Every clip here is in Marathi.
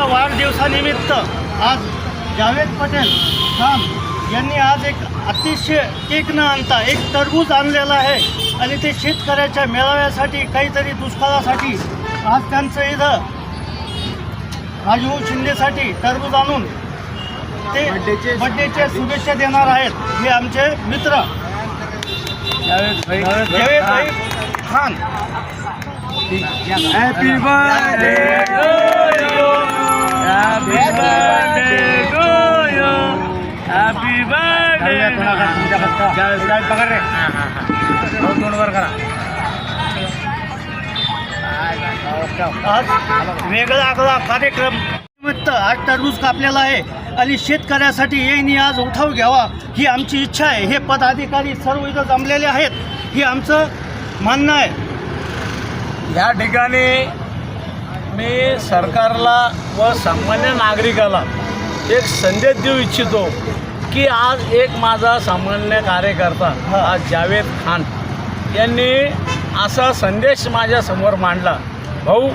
यांच्या वाढदिवसानिमित्त आज जावेद पटेल खान यांनी आज एक अतिशय केक न आणता एक टरबूज आणलेला आहे आणि ते शेतकऱ्याच्या मेळाव्यासाठी काहीतरी दुष्काळासाठी आज त्यांचं इथं राजू शिंदेसाठी टरबूज आणून ते बड्डेच्या शुभेच्छा देणार आहेत. हे आमचे मित्र जावेद भाई Khan. Happy birthday to you, happy birthday to you, happy birthday. पकड रे, तोंडवर करा. आज वेगळा आगळा कार्यक्रम निमित्त आज टरबूज कापलेला आहे आणि शेतकऱ्यासाठी यांनी आज उठाव घ्यावा ही आमची इच्छा आहे. हे पदाधिकारी सर्व इथं जमलेले आहेत, हे आमचं म्हणणं आहे. या ठिकाणी मी सरकारला व सामान्य नागरिकाला एक संदेश देऊ इच्छितो की आज एक माझा सामान्य कार्यकर्ता आज जावेद खान यांनी असा संदेश माझ्यासमोर मांडला. भाऊ,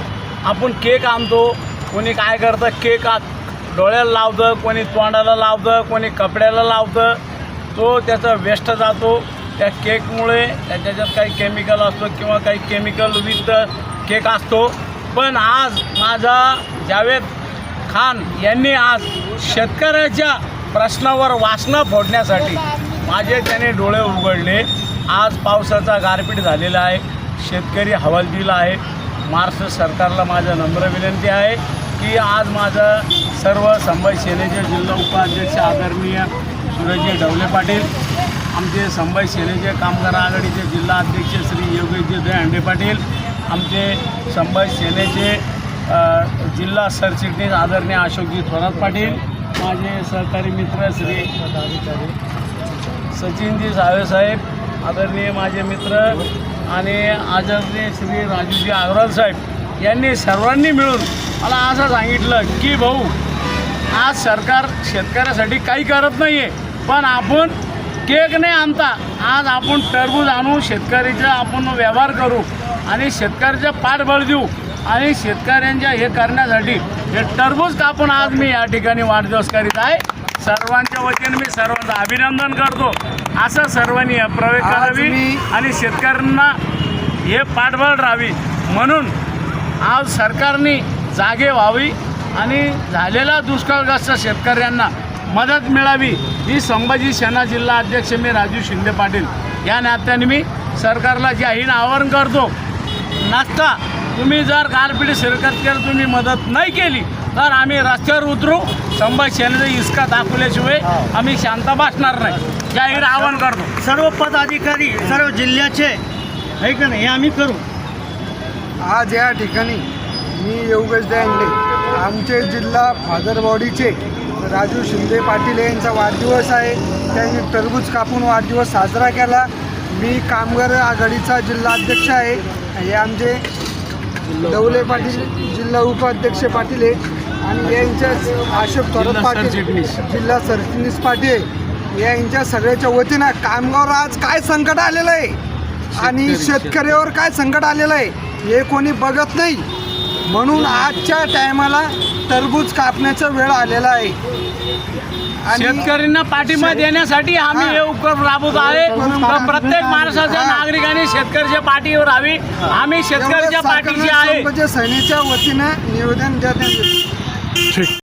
आपण केक आणतो, कोणी काय करतं, केक डोळ्याला लावतं, कोणी तोंडाला लावतं, कोणी कपड्याला लावतं, तो त्याचा वेस्ट जातो. त्या केकमुळे त्याच्यात काही केमिकल असतो किंवा काही केमिकल विथ केक असतो. पण आज माझा जावेद खान यांनी आज शेतकऱ्याच्या प्रश्नावर वासना फोडण्यासाठी माझे त्याने डोळे उघडले. आज पावसाचा गारपीट झालेला आहे, शेतकरी हवालदिल आहे. महाराष्ट्र सरकारला माझा नम्र विनंती आहे की आज माझं सर्व संभाजी सेनेचे जिल्हा उपाध्यक्ष आदरणीय सुरजजी ढवले पाटील, आमचे संभाजी सेनेचे कामगार आघाडीचे जिल्हा अध्यक्ष श्री योगेशजी दहांडे पाटील, आमचे संभाजी सेनेचे जिल्हा सरचिटणीस आदरणीय अशोकजी थोरात पाटील, माझे सहकारी मित्र श्री सचिनजी साहेब, आदरणीय माझे मित्र आणि आदरणीय श्री राजूजी अग्रवाल साहेब यांनी सर्वांनी मिळून मला असं सांगितलं की भाऊ, आज सरकार शेतकऱ्यासाठी काही करत नाही आहे, पण आपण केक नाही आणता, आज आपण टरबूज आणू, शेतकऱ्याचा आपण व्यवहार करू आणि शेतकऱ्याचं पाठबळ देऊ आणि शेतकऱ्यांच्या हे करण्यासाठी हे टरबूज कापून आज मी या ठिकाणी वाढदिवस करीत आहे. सर्वांच्या वतीने मी सर्वांचं अभिनंदन करतो. असं सर्वांनी प्रवेश करावी आणि शेतकऱ्यांना हे पाठबळ राहावी म्हणून आज सरकारने जागे व्हावी आणि झालेला दुष्काळग्रस्त शेतकऱ्यांना मदत मिळावी ही संभाजी सेना जिल्हा अध्यक्ष मी राजू शिंदे पाटील या नात्याने मी सरकारला जाहीर आवाहन करतो. नसता तुम्ही जर गारपीट सरकारकडे तुम्ही मदत नाही केली तर आम्ही रस्त्यावर उतरू. संभाजी सेनेचा इसका दाखवल्याशिवाय आम्ही शांत बसणार नाही, जाहीर आवाहन करतो. सर्व पदाधिकारी सर्व जिल्ह्याचे आहे का नाही हे आम्ही करू. आज या ठिकाणी मी योगेश दहांडे, आमचे जिल्हा फादर बॉडीचे राजू शिंदे पाटील यांचा वाढदिवस आहे. त्यांनी टरबूज कापून वाढदिवस साजरा केला. मी कामगार आघाडीचा जिल्हा अध्यक्ष आहे. हे आमचे ढवले पाटील जिल्हा उपाध्यक्ष पाटील आहे आणि यांच्याच अशोक थोरात पाटील जिल्हा सरचिटणीस पाटील यांच्या सगळ्याच्या वतीनं कामगार आज काय संकट आलेलं आहे आणि शेतकऱ्यावर काय संकट आलेलं आहे हे कोणी बघत नाही. म्हणून आजच्या टायमाला टरबूज कापण्याचा वेळ आलेला आहे आणि शेतकऱ्यांना पाठिंबा देण्यासाठी आम्ही हे उपक्रम राबवत आहे. प्रत्येक महाराष्ट्राच्या नागरिकांनी शेतकऱ्याच्या पाठीवर राहावी. आम्ही शेतकऱ्याच्या पाठीशी आहे. सेनेच्या वतीनं निवेदन देण्यात येते.